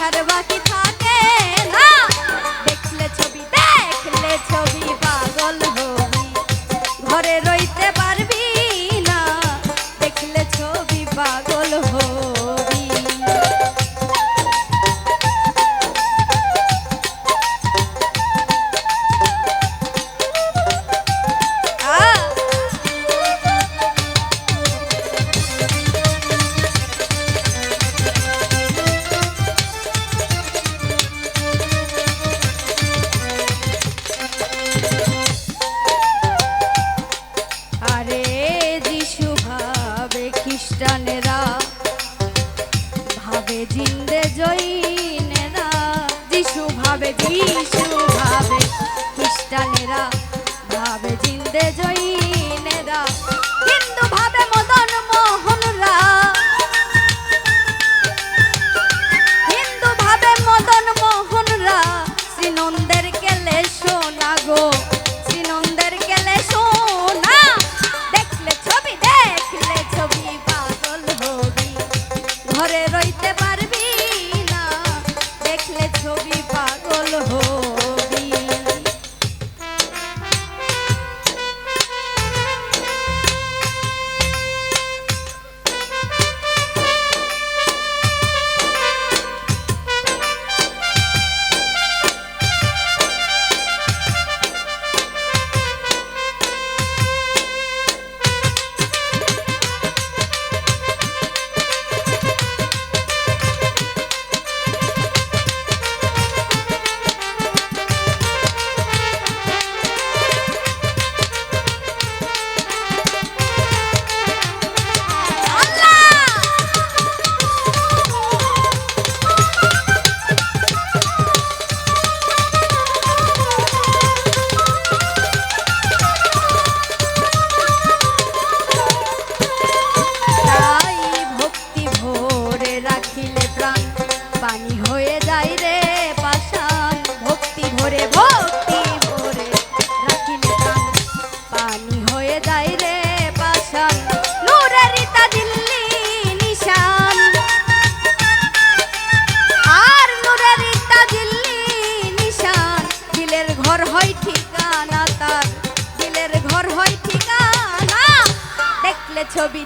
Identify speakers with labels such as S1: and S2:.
S1: দেখার বাকি থাকে না। দেখলে ছবি পাগল হবি, ঘরে রইতে পারবি না। দেখলে ছবি পাগল হবি। খ্রিস্টানেরা ভাবে জিন্দে জৈনেরা, যিশু ভাবে খ্রিস্টানেরা ভাবে জিন্দে জৈনেরা, হিন্দু ভাবে মদন মোহনরা, হিন্দু ভাবে মদন মোহনরা। শ্রীনন্দের কেলে সোনা গো, শ্রীনন্দের কেলে সোনা। দেখলে ছবি পাগল হবি, ঘরে রইতে পারবি না। দেখলে ছবি পাগল হবি। পানি হয়ে যায় রে পাষাণ, ভক্তি ভরে রাখিলে প্রাণ। পানি হয়ে যায় রে পাষাণ, নূরের ইতা দিল্লি নিশান। আর নূরের ইতা দিল্লি নিশান, দিলের ঘর হয় ঠিকানা তার, দিলের ঘর হয় ঠিকানা। দেখলে ছবি